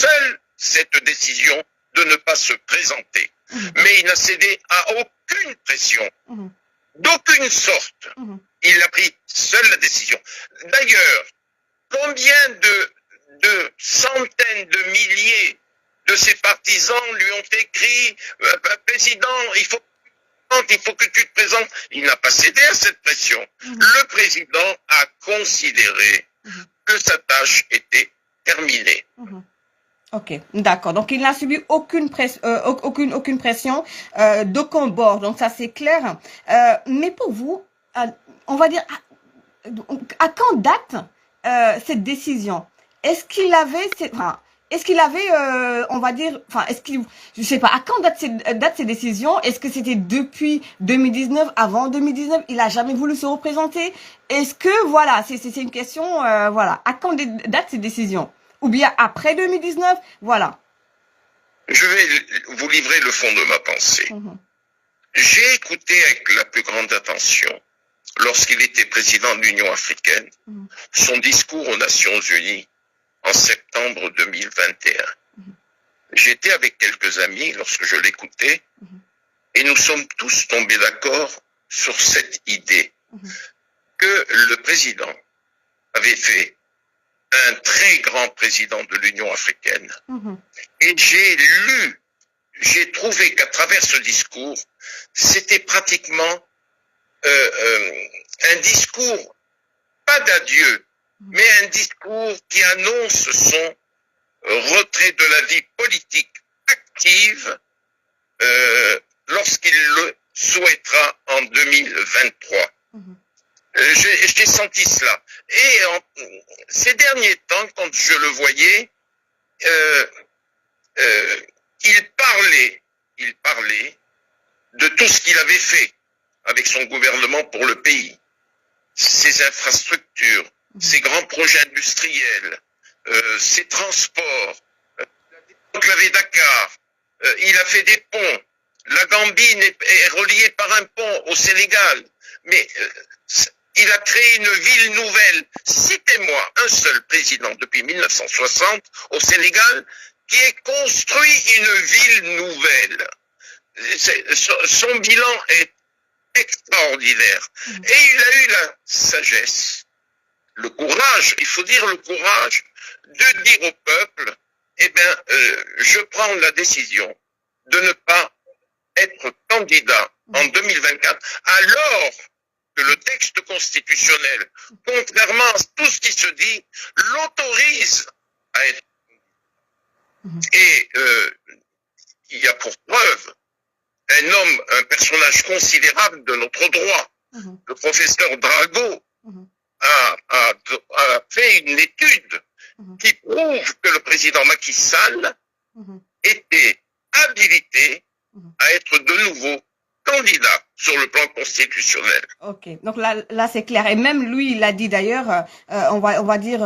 seule cette décision de ne pas se présenter. Mais il n'a cédé à aucune pression, d'aucune sorte. Il a pris seul la décision. D'ailleurs, combien de centaines de milliers de ses partisans lui ont écrit « Président, il faut que tu te présentes ». Il n'a pas cédé à cette pression. Le président a considéré que sa tâche était terminée. Ok, d'accord. Donc il n'a subi aucune pression d'aucun bord. Donc ça c'est clair. Mais pour vous, on va dire à quand date cette décision? Est-ce qu'il avait, on va dire, je sais pas, à quand date ces décisions? Est-ce que c'était depuis 2019, avant 2019? Il a jamais voulu se représenter? Est-ce que, voilà, c'est une question, voilà, à quand date ces décisions? Ou bien après 2019? Voilà. Je vais vous livrer le fond de ma pensée. J'ai écouté avec la plus grande attention, lorsqu'il était président de l'Union africaine, son discours aux Nations Unies en septembre 2021. J'étais avec quelques amis lorsque je l'écoutais et nous sommes tous tombés d'accord sur cette idée que le président avait fait un très grand président de l'Union africaine. Et j'ai trouvé qu'à travers ce discours, c'était pratiquement un discours, pas d'adieu, mais un discours qui annonce son retrait de la vie politique active lorsqu'il le souhaitera en 2023. J'ai senti cela. Et ces derniers temps, quand je le voyais, il parlait de tout ce qu'il avait fait avec son gouvernement pour le pays. Ses infrastructures, ses grands projets industriels, ses transports, l'enclavé Dakar, il a fait des ponts. La Gambie est reliée par un pont au Sénégal. Mais il a créé une ville nouvelle. Citez-moi un seul président depuis 1960 au Sénégal qui ait construit une ville nouvelle. Son bilan est extraordinaire. Et il a eu la sagesse, le courage, il faut dire le courage, de dire au peuple, eh bien, je prends la décision de ne pas être candidat en 2024, alors que le texte constitutionnel, contrairement à tout ce qui se dit, l'autorise à être. Et il y a pour preuve un personnage considérable de notre droit, le professeur Drago, a fait une étude qui prouve que le président Macky Sall était habilité à être de nouveau candidat sur le plan constitutionnel. Ok, donc là c'est clair. Et même lui, il a dit d'ailleurs, on va dire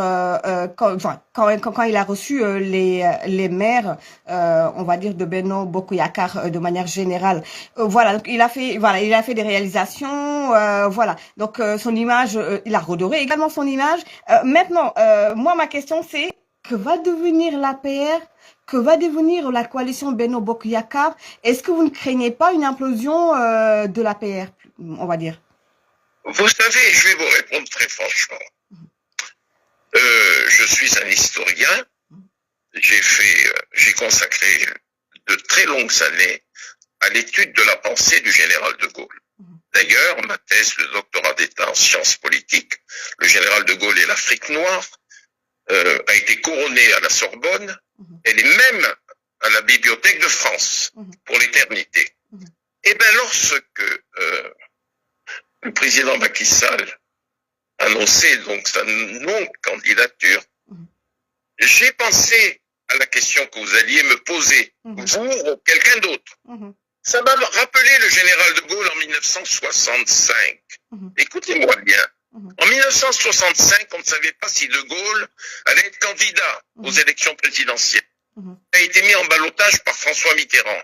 quand il a reçu les maires, on va dire de Benno Bokk Yakaar de manière générale. Voilà, donc il a fait des réalisations, voilà. Donc son image, il a redoré également son image. Maintenant, moi ma question c'est que va devenir l'APR? Que va devenir la coalition Benno Bokk Yakaar? Est-ce que vous ne craignez pas une implosion de l'APR, on va dire? Vous savez, je vais vous répondre très franchement. Je suis un historien. J'ai consacré de très longues années à l'étude de la pensée du général de Gaulle. D'ailleurs, ma thèse de doctorat d'État en sciences politiques, le général de Gaulle et l'Afrique noire, a été couronnée à la Sorbonne. Elle est même à la Bibliothèque de France pour l'éternité. Et bien, lorsque le président Macky Sall annonçait donc sa non-candidature, j'ai pensé à la question que vous alliez me poser, vous ou quelqu'un d'autre. Ça m'a rappelé le général de Gaulle en 1965. Écoutez-moi bien. En 1965, on ne savait pas si De Gaulle allait être candidat aux élections présidentielles. Il a été mis en ballottage par François Mitterrand.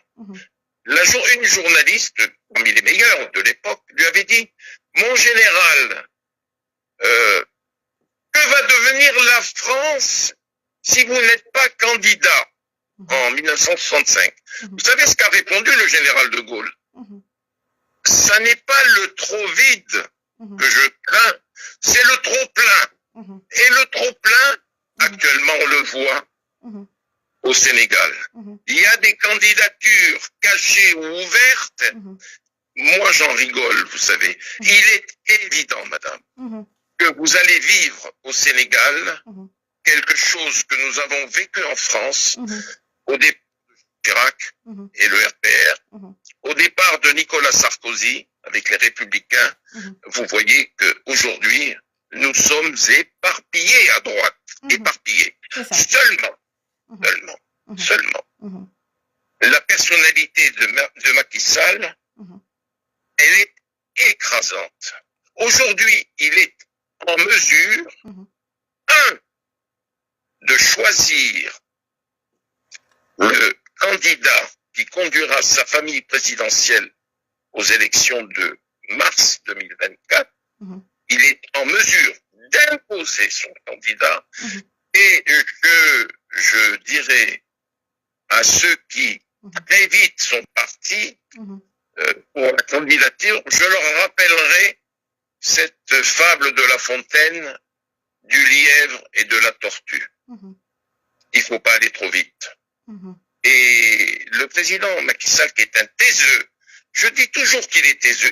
Une journaliste, parmi les meilleurs de l'époque, lui avait dit « Mon général, que va devenir la France si vous n'êtes pas candidat en 1965, vous savez ce qu'a répondu le général de Gaulle? Ça n'est pas le trop vide que je crains, c'est le trop plein. Et le trop plein, actuellement, on le voit au Sénégal. Il y a des candidatures cachées ou ouvertes. Moi, j'en rigole, vous savez. Il est évident, madame, que vous allez vivre au Sénégal quelque chose que nous avons vécu en France au départ de Chirac et le RPR, au départ de Nicolas Sarkozy avec les Républicains. Vous voyez qu'aujourd'hui, nous sommes éparpillés à droite, éparpillés. Seulement. La personnalité de Macky Sall, elle est écrasante. Aujourd'hui, il est en mesure, de choisir le candidat qui conduira sa famille présidentielle aux élections de mars 2024. Il est en mesure d'imposer son candidat et je dirais à ceux qui évitent son parti pour la candidature, je leur rappellerai cette fable de La Fontaine du lièvre et de la tortue. Il faut pas aller trop vite. Et le président Macky Sall, qui est un taiseux, je dis toujours qu'il est taiseux,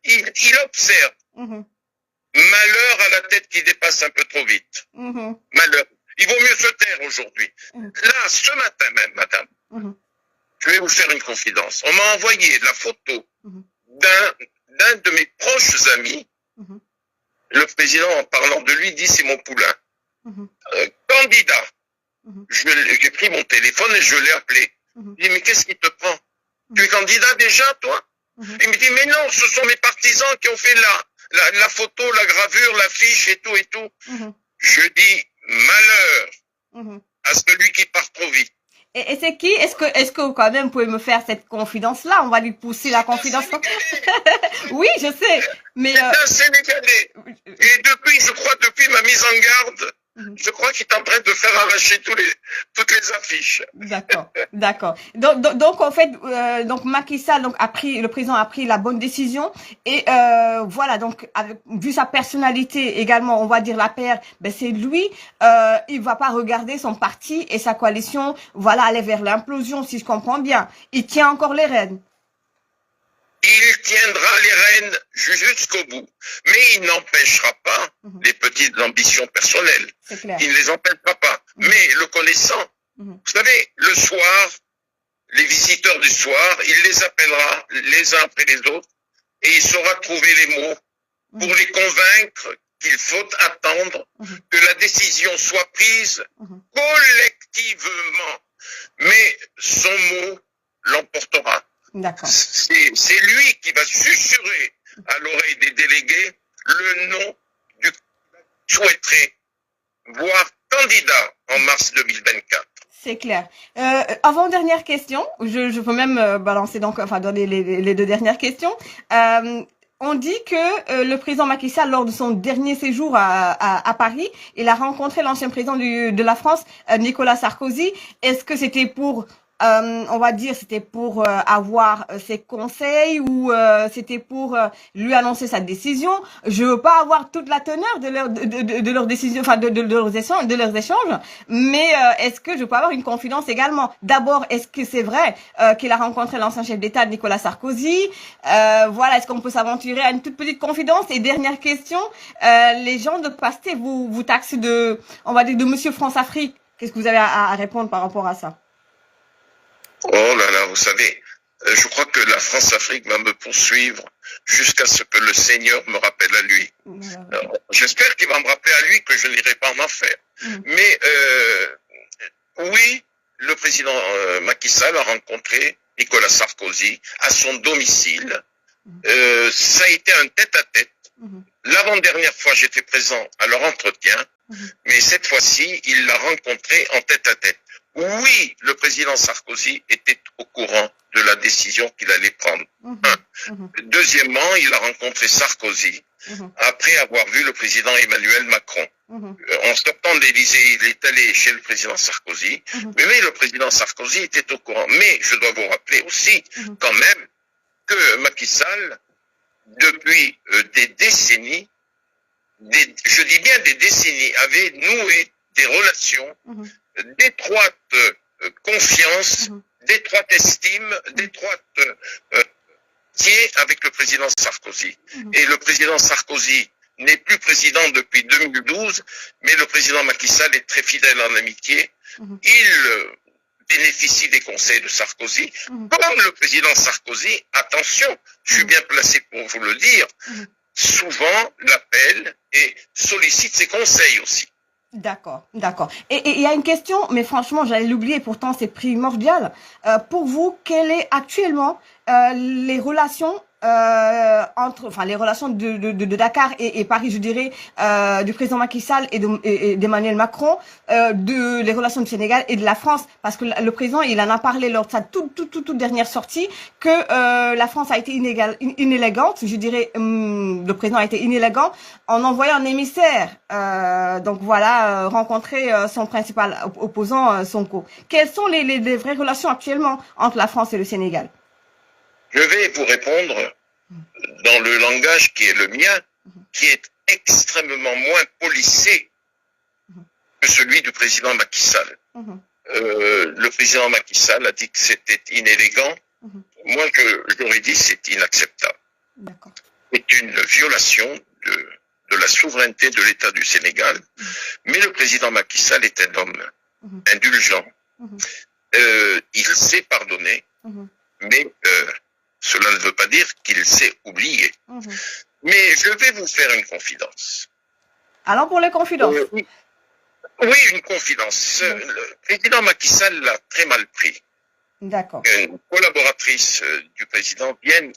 il observe. Malheur à la tête qui dépasse un peu trop vite. Malheur. Il vaut mieux se taire aujourd'hui. Là, ce matin même, madame, je vais vous faire une confidence. On m'a envoyé la photo d'un de mes proches amis. Le président, en parlant de lui, dit c'est mon poulain. Candidat. J'ai pris mon téléphone et je l'ai appelé. Je dis mais qu'est-ce qui te prend? Tu es candidat déjà, toi? Il me dit mais non, ce sont mes partisans qui ont fait la photo, la gravure, l'affiche et tout et tout. Je dis malheur à celui qui part trop vite. Et c'est qui? Est-ce que quand même vous pouvez me faire cette confidence-là? On va lui pousser la confidence. Oui, je sais. Mais c'est un Sénégalais. Et depuis ma mise en garde, je crois qu'il est en train de faire arracher toutes les affiches. D'accord. Donc en fait, donc Macky Sall le président a pris la bonne décision et voilà, donc vu sa personnalité également, on va dire la paire, ben c'est lui, il va pas regarder son parti et sa coalition, voilà, aller vers l'implosion, si je comprends bien. Il tient encore les rênes. Il tiendra les rênes jusqu'au bout. Mais il n'empêchera pas les petites ambitions personnelles. C'est clair. Il ne les empêchera pas. Mais le connaissant, vous savez, le soir, les visiteurs du soir, il les appellera les uns après les autres et il saura trouver les mots pour les convaincre qu'il faut attendre que la décision soit prise collectivement. Mais son mot l'emportera. D'accord. C'est lui qui va susurrer à l'oreille des délégués le nom du souhaiterait voir candidat en mars 2024. C'est clair. Avant-dernière question, je peux même balancer donc, enfin donner les deux dernières questions. On dit que le président Macky Sall, lors de son dernier séjour à Paris, il a rencontré l'ancien président de la France, Nicolas Sarkozy. Est-ce que c'était pour on va dire, c'était pour avoir ses conseils ou c'était pour lui annoncer sa décision. Je veux pas avoir toute la teneur de leur décision, enfin de leurs échanges, mais est-ce que je peux avoir une confidence également? D'abord, est-ce que c'est vrai qu'il a rencontré l'ancien chef d'État Nicolas Sarkozy? Voilà, est-ce qu'on peut s'aventurer à une toute petite confidence? Et dernière question, les gens de Pastef vous taxent de, on va dire, de Monsieur France-Afrique. Qu'est-ce que vous avez à répondre par rapport à ça? Oh là là, vous savez, je crois que la France-Afrique va me poursuivre jusqu'à ce que le Seigneur me rappelle à lui. J'espère qu'il va me rappeler à lui que je n'irai pas en enfer. Mais oui, le président Macky Sall a rencontré Nicolas Sarkozy à son domicile. Ça a été un tête-à-tête. L'avant-dernière fois, j'étais présent à leur entretien, mais cette fois-ci, il l'a rencontré en tête-à-tête. Oui, le président Sarkozy était au courant de la décision qu'il allait prendre. Deuxièmement, il a rencontré Sarkozy après avoir vu le président Emmanuel Macron. En sortant de l'Élysée, il est allé chez le président Sarkozy. Mais le président Sarkozy était au courant. Mais je dois vous rappeler aussi, quand même, que Macky Sall, depuis des décennies, je dis bien des décennies, avait noué des relations d'étroite confiance, d'étroite estime, d'étroite avec le président Sarkozy. Et le président Sarkozy n'est plus président depuis 2012, mais le président Macky Sall est très fidèle en amitié. Il bénéficie des conseils de Sarkozy, comme le président Sarkozy, attention, je suis bien placé pour vous le dire, souvent l'appelle et sollicite ses conseils aussi. D'accord, d'accord. Et il y a une question, mais franchement, j'allais l'oublier, pourtant c'est primordial. Pour vous, quelle est actuellement les relations les relations de Dakar et Paris, je dirais, du président Macky Sall et d'Emmanuel Macron, les relations du Sénégal et de la France, parce que le président, il en a parlé lors de sa toute dernière sortie, que la France a été inélégante, je dirais, le président a été inélégant en envoyant un émissaire, donc voilà, rencontrer son principal opposant, Sonko. Quelles sont les vraies relations actuellement entre la France et le Sénégal? Je vais vous répondre dans le langage qui est le mien, qui est extrêmement moins policé que celui du président Macky Sall. Le président Macky Sall a dit que c'était inélégant. Moi, j'aurais dit c'est inacceptable. C'est une violation de la souveraineté de l'État du Sénégal. Mais le président Macky Sall est un homme indulgent. Il sait pardonner, mais cela ne veut pas dire qu'il sait oublier. Mais je vais vous faire une confidence. Alors pour les confidences. Oui, une confidence. Le président Macky Sall l'a très mal pris. D'accord. Une collaboratrice du président vient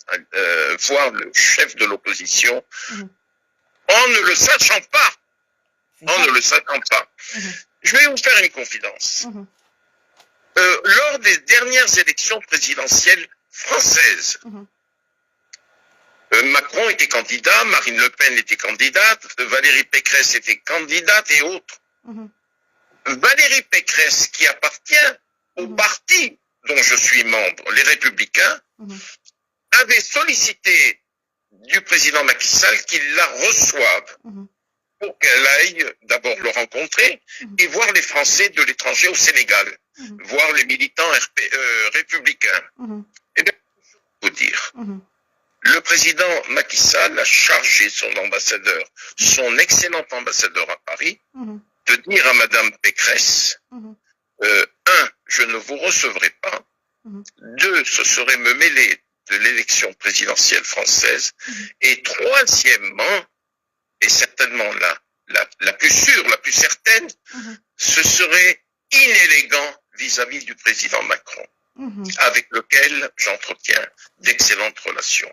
voir le chef de l'opposition en ne le sachant pas. En ne le sachant pas. Je vais vous faire une confidence. Lors des dernières élections présidentielles française. Macron était candidat, Marine Le Pen était candidate, Valérie Pécresse était candidate et autres. Valérie Pécresse, qui appartient au parti dont je suis membre, les Républicains, avait sollicité du président Macky Sall qu'il la reçoive pour qu'elle aille d'abord le rencontrer et voir les Français de l'étranger au Sénégal, voir les militants républicains. Eh bien, je peux vous dire, le président Macky Sall a chargé son ambassadeur, son excellent ambassadeur à Paris, de dire à Madame Pécresse, je ne vous recevrai pas, 2, ce serait me mêler de l'élection présidentielle française, et troisièmement, et certainement la plus sûre, la plus certaine, ce serait inélégant vis-à-vis du président Macron, avec lequel j'entretiens d'excellentes relations.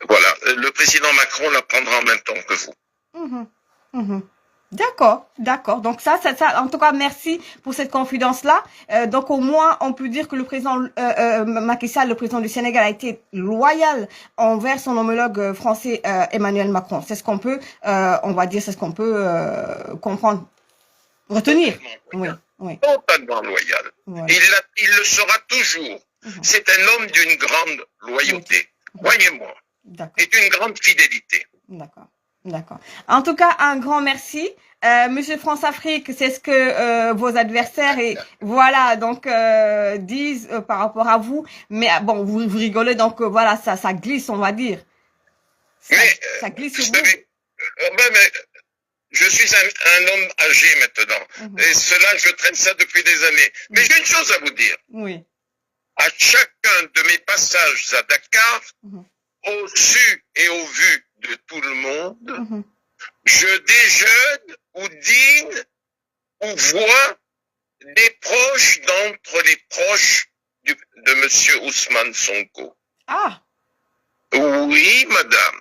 Voilà, le président Macron la prendra en même temps que vous. D'accord, d'accord. Donc ça, en tout cas, merci pour cette confidence-là. Donc au moins, on peut dire que le président Macky Sall, le président du Sénégal, a été loyal envers son homologue français Emmanuel Macron. C'est ce qu'on peut, on va dire, c'est ce qu'on peut comprendre, retenir. Oui, oui. Totalement loyal. Ouais. Il le sera toujours. C'est un homme d'une grande loyauté. Croyez-moi. Et d'une grande fidélité. D'accord. D'accord. En tout cas, un grand merci. Monsieur France-Afrique, c'est ce que vos adversaires et voilà donc disent par rapport à vous. Mais bon, vous rigolez donc voilà, ça glisse, on va dire. Ça glisse sur vous. Mais je suis un homme âgé maintenant. Et cela, je traîne ça depuis des années. Mais j'ai une chose à vous dire. Oui. À chacun de mes passages à Dakar, au su et au vu de tout le monde, je déjeune ou dîne ou vois des proches d'entre les proches de monsieur Ousmane Sonko. Ah. Oui, madame.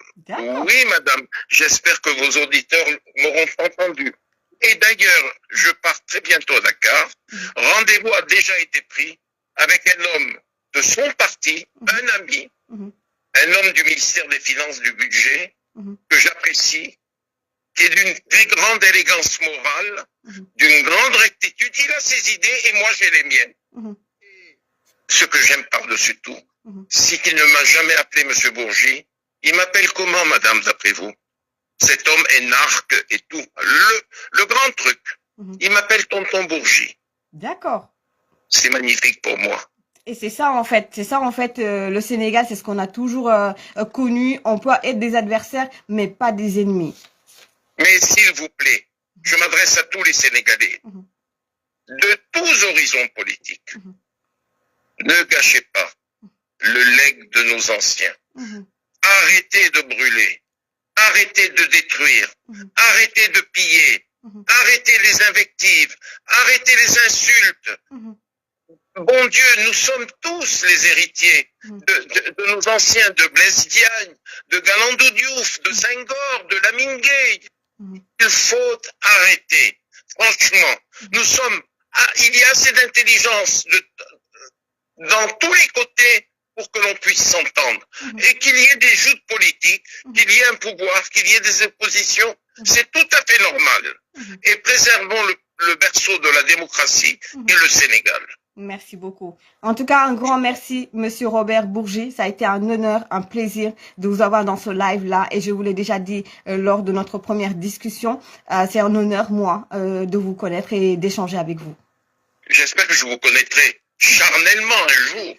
Oui, madame. J'espère que vos auditeurs m'auront entendu. Et d'ailleurs, je pars très bientôt à Dakar. Rendez-vous a déjà été pris avec un homme de son parti, un ami, un homme du ministère des Finances, du Budget, que j'apprécie, qui est d'une très grande élégance morale, d'une grande rectitude. Il a ses idées et moi j'ai les miennes. Ce que j'aime par-dessus tout, c'est qu'il ne m'a jamais appelé Monsieur Bourgi. Il m'appelle comment, madame, d'après vous? Cet homme est narque et tout. Le grand truc. Il m'appelle tonton Bourgi. D'accord. C'est magnifique pour moi. Et c'est ça en fait, le Sénégal, c'est ce qu'on a toujours connu. On peut être des adversaires, mais pas des ennemis. Mais s'il vous plaît, je m'adresse à tous les Sénégalais, de tous horizons politiques. Ne gâchez pas le legs de nos anciens. Arrêtez de brûler, arrêtez de détruire, arrêtez de piller, arrêtez les invectives, arrêtez les insultes. Bon Dieu, nous sommes tous les héritiers de nos anciens, de Blaise Diagne, de Galandou Diouf, de Senghor, de Lamine Gueye. Il faut arrêter. Franchement, il y a assez d'intelligence dans tous les côtés pour que l'on puisse s'entendre. Et qu'il y ait des joutes politiques, qu'il y ait un pouvoir, qu'il y ait des oppositions, c'est tout à fait normal. Et préservons le berceau de la démocratie et le Sénégal. Merci beaucoup. En tout cas, un grand merci, Monsieur Robert Bourgi. Ça a été un honneur, un plaisir de vous avoir dans ce live-là. Et je vous l'ai déjà dit lors de notre première discussion. C'est un honneur, moi, de vous connaître et d'échanger avec vous. J'espère que je vous connaîtrai charnellement un jour.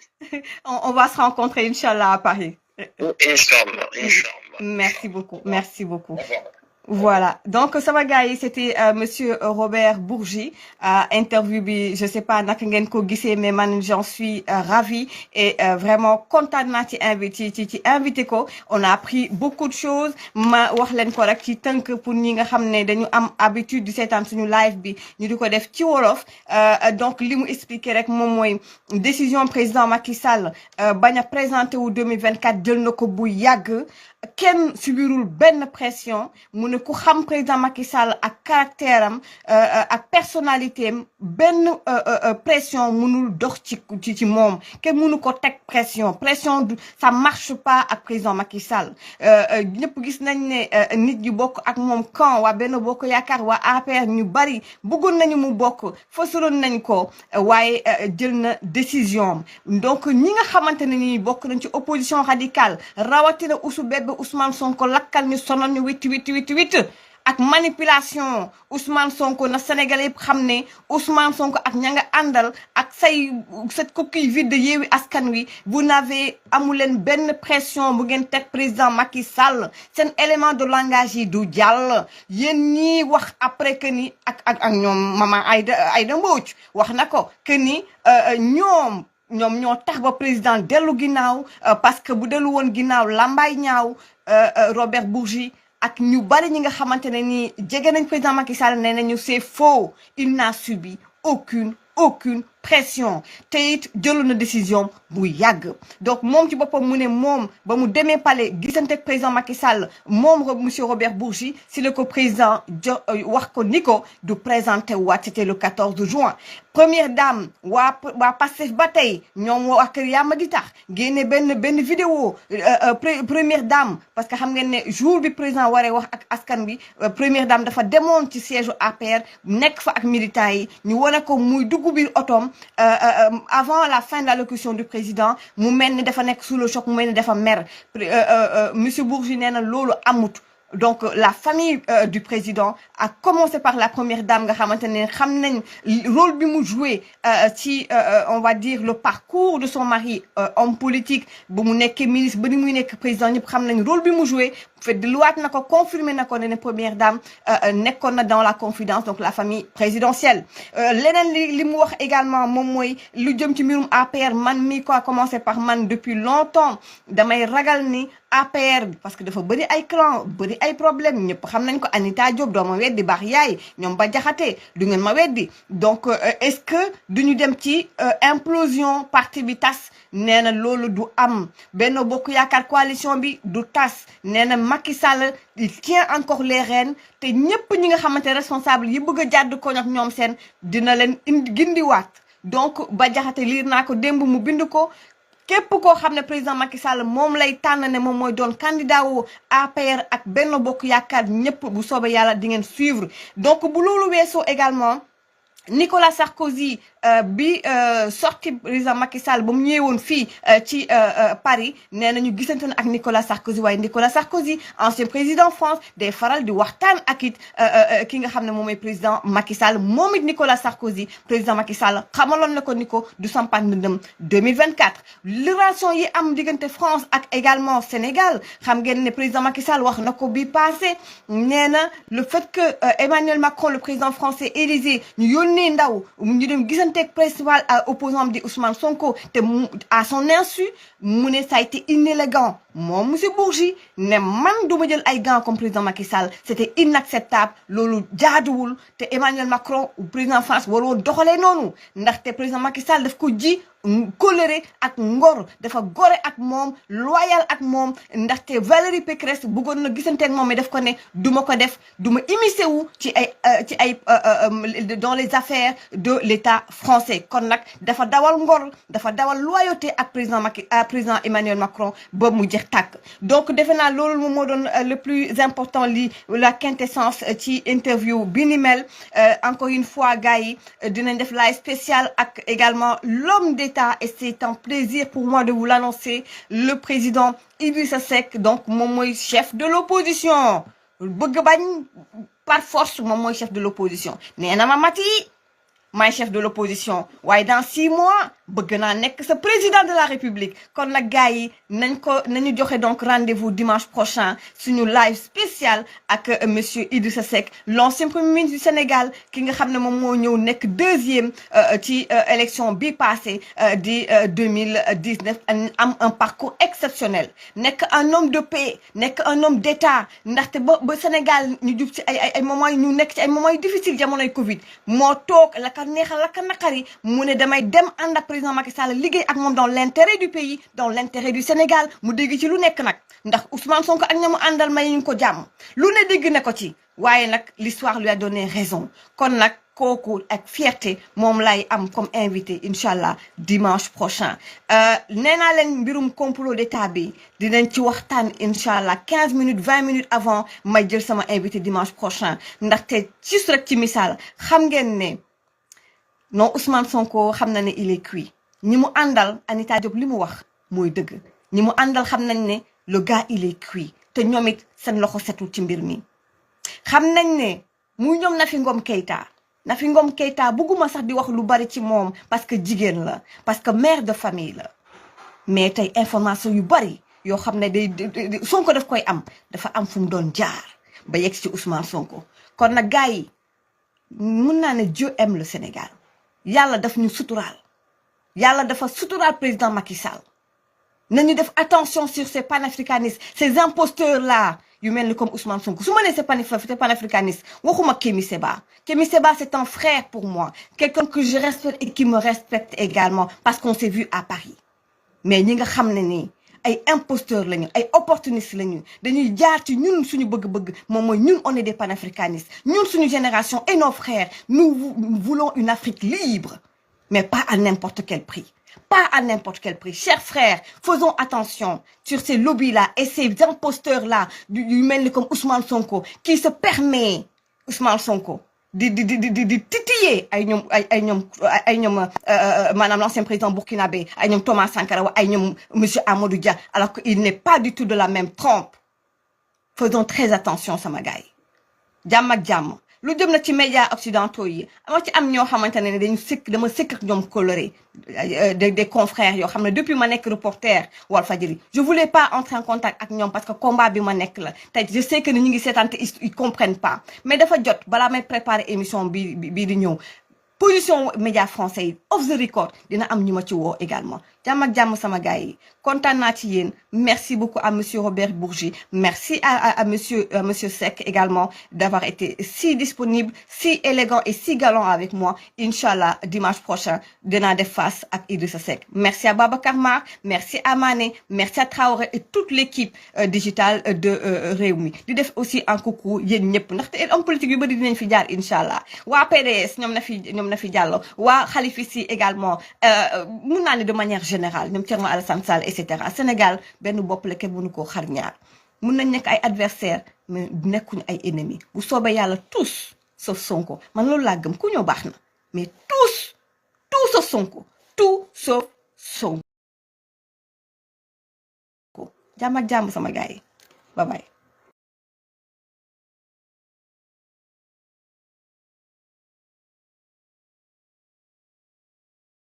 On va se rencontrer, Inch'Allah, à Paris. Inch'Allah, Inch'Allah. Merci beaucoup, merci beaucoup. Voilà, donc sama gars yi c'était monsieur Robert Bourgi interview bi je sais pas naka ngeen ko gisee mais man j'en suis ravie et vraiment kontaan naa ci invité ko. On a appris beaucoup de choses ma wax leen ko rek ci tënk pour ñi nga xam ne dañu am habitude di seetaan suñu live bi ñu di ko def ci wolof donc li mu expliqué rek moom mooy décision président Macky Sall bañ a présenté wu 2024 jël na ko bu yàgg. Kenn subirul benn pression mu ne ku xam président Macky Sall ak caractère am ak personnalité am benn pression mënul dox ci moom kenn mënu ko teg pression ça marche pas ak président Macky Sall ñëpp gis nañ ne nit yu bokk ak moom camp waa Benno Bokk Yaakaar waa APR ñu bari bëggoon nañu mu bokk fësaloon nañ ko waaye jël na décision donc ñi nga xamante ne ni bokk nañ ci opposition radicale rawatina Ousmane Sonko lakkal ñu sonal ñu witt ak manipulation Ousmane Sonko na Sénégalais yëpp xam ne Ousmane Sonko ak ña nga àndal ak cette coquille vide de Yewwi Askan Wi vous n'avez amuleen benn pression bu ngeen teg président Macky Sall seen élément de langage yi du jàll yéen ñii wax après que ni ak ñoom maman Aïda Mbodj wax na ko que ni ñoom ñoo tax ba président dellu ginnaaw parce que bu dellu woon ginnaaw lambay ñaaw Robert Bourgi ak ñu bari ñi nga xamante ne ni jege nañ président Macky Sall nee nañu c'est faux il n'a subi aucune pression te it jëloon na décision bu yàgg donc moom ci boppam mu ne moom ba mu demee palais gisante président Macky Sall moom monsieur Robert Bourgi si le ko président wax ko ni ko du présenté waat c'était le 14 juin première dame waa Pastef ba tey ñoom waa kër Yama di tax génne benn vidéo première dame parce que xam ngeen ne jour bi président waree wax ak askan bi première dame dafa demoon ci siège APR nekk fa ak militants yi ñu wane ko muy dugg biir otoom avant la fin de l'allocution du président mu mel ni dafa nekk sous le choc mu mel ni dafa mer monsieur Bourgi nee na loolu amut donc la famille du président a commencé par la première dame nga xamante ne xam nañ rôle bi mu joué ci on va dire le parcours de son mari homme politique bu mu nekkee ministre ba ni muy nekk président ñëpp xam nañ rôle bi mu joué fedluwaat na ko confirmé na ko ne première dame nekkoon na dans la confidence donc la famille présidentielle leneen li mu wax également moom mooy lu jëm ci mbirum APR man mi ko a commencé par man depuis longtemps damay ragal ni APR parce que dafa bëri ay clan bëri ay problème ñëpp xam nañ ko Anita Diop doo ma weddi baax yaay ñoom ba jaxate du ngeen ma weddi donc est-ce que duñu dem ci implosion parti bi tas nee na loolu du am Benno Bokk Yaakaar coalition bi du tas nee na Macky Sall il tient encore les rênes te ñëpp ñi nga xamante responsable yi bëgg a jàdd ko ak ñoom seen dina leen gindiwaat donc ba jaxate liir naa ko démb mu bind ko képp koo xam ne président Macky Sall moom lay tànn ne moom mooy doon candidat wu APR ak Benno Bokk Yaakaar ñëpp bu soobee yàlla di ngeen suivre donc bu loolu weesoo également Nicolas Sarkozy bi sorti président Macky Sall ba mu ñëwoon fii ci Paris nee na ñu gisante na ak Nicolas Sarkozy waaye Nicolas Sarkozy ancien président France day faral di waxtaan ak it ki nga xam ne moom mooy président Macky Sall moom it Nicolas Sarkozy président Macky Sall xamaloon na ko ni ko du sampat ndëndëm 2024 relation yi am diggante France ak également Sénégal xam ngeen ne président Macky Sall wax na ko bi passé nee na le fait que Emmanuel Macron le président français Élysée ñu yónnee ndaw ñu dem gisante principal opposant di Ousmane Sonko te à son insu mu ne ça a été inélégant moom monsieur Bourgi ne man du ma jël ay gants comme président Macky Sall c'était inacceptable loolu jaaduwul te Emmanuel Macron président France waroo doxalee noonu ndaxte président Macky Sall daf ko ji colère ak ngor dafa gore ak moom loyal ak moom ndaxte Valérie Pécresse bëggoon na gisante ak moom mais daf ko ne du ma ko def du ma immiscé wu ci ay dans les affaires de l'État français kon nag dafa dawal ngor dafa dawal loyauté ak président Emmanuel Macron ba mu jeex tàkk donc defe naa loolu moom moo doon le plus important li la quintessence ci interview bi ni mel encore une fois gars yi dinañ def live spécial ak également l'homme d'État et c'est un plaisir pour moi de vous l'annoncer le président Idrissa Seck donc moom mooy chef de l'opposition bëgg bañ par force moom mooy chef de l'opposition nee na ma mati maay chef de l'opposition waaye dans 6 mois bëgg naa nekk sa président de la République kon nag gars yi nañu joxe donc rendez-vous dimanche prochain suñu live spécial ak monsieur Idrissa Seck l'ancien premier ministre du Sénégal ki nga xam ne moom moo ñëw nekk deuxième ci élection bi passé di 2019 am un parcours exceptionnel nekk un homme de paix nekk un homme d'État ndaxte ba Sénégal ñu jub ci ay moments yi ñu nekk ci ay moments yu difficile jamonoy Covid moo toog la ka neexal la ka naqari mu ne damay dem ànd ak président Macky Sall liggéey ak moom dans l'intérêt du pays dans l'intérêt du Sénégal mu dégg ci lu nekk nag ndax Ousmane Sonko ak ñamu àndal may ñu ko jàmm lu ne dégg na ko ci waaye nag l'histoire lui a donné raison kon nag kooku ak fierté moom lay am comme invité inchallah dimanche prochain nee naa leen mbirum complot d'état bi dinañ ci waxtaan inchallah 15 minutes 20 minutes avant may jël sama invité dimanche prochain ndaxte juste rek ci misaal xam ngeen ne non Ousmane Sonko xam na ne il est cuit ñi mu àndal Anita Diop li mu wax mooy dëgg ñi mu àndal xam nañ ne le gars il est cuit te ñoom it seen loxo setul ci mbir mi xam nañ ne muy ñoom Nafi Ngom Keïta bëgguma sax di wax lu bari ci moom parce que jigéen la parce que mère de famille la mais tey information yu bari yoo xam ne day Sonko daf koy am dafa am fu mu doon jaar ba yegg ci Ousmane Sonko kon nag gars yi mun naa ne Dieu aime le Sénégal yàlla daf ñu suturaal yàlla dafa suturaal président Macky Sall nañu def attention sur ces panafricanistes ces imposteurs là yu mel ni comme Ousmane Sonko su ma nee c'est panafricaniste waxuma Kémi Séba c'est un frère pour moi quelqu'un que je respecte et qui me respecte également parce qu'on s'est vu à Paris mais ñi nga xam ne nii ay imposteurs lañu ay opportunistes lañu dañuy jaar ci ñun suñu bëgg-bëgg moom mooy ñun on est des panafricanistes ñun suñu génération et nos frères nous voulons une Afrique libre mais pas à n'importe quel prix pas à n'importe quel prix chers frères faisons attention sur ces lobbies-là et ces imposteurs-là yu mel ni comme Ousmane Sonko qui se permet Ousmane Sonko di titiller ay ñoom maanaam l'ancien président burkinabé ay ñoom Thomas Sankara ay ñoom monsieur Amadou Dia alors qu'il n'est pas du tout de la même trempe faisons très attention sama gars yi jàmm ak jàmm lu jëm na ci médias occidentaux yi ama ci am ñoo xamante ne dama sëkk ak ñoom coloré des confrères yoo xam ne depuis ma nekk reporter Walfadjri je voulais pas entrer en contact ak ñoom parce que combat bi ma nekk la te je sais que ni ñu ngi seetaan te ils comprennent pas mais dafa jot balaa may préparer émission bi di ñëw position média français yi off the record dina am ñu ma ci woo également jàmm ak jàmm sama gars yi kontaan naa ci yéen merci beaucoup à monsieur Robert Bourgi merci à monsieur Seck également d'avoir été si disponible si élégant et si galant avec moi inchallah dimanche prochain dinaa def face ak Idrissa Seck merci à Babacar Mar merci à Mané merci à Traoré et toute l'équipe digitale de Rewmi di def aussi un coucou yéen ñëpp ndaxte homme politique yu bëri dinañ fi jaar inchallah waa PDS ñoom na fi jàllo waa Khalifa Sy également mun naa ne de manière générale ñoom Thierno Alassane Sall et cetera Sénégal benn bopp la kenn mënu koo xar ñaar mun nañ nekk ay adversaires mais nekkuñu ay ennemis bu soobee yàlla tous sauf Sonko man loolu laa gëm ku ñëw baax na mais tous sauf Sonko tout sauf Sonko jàmm ak jàmm sama gars yi bye bye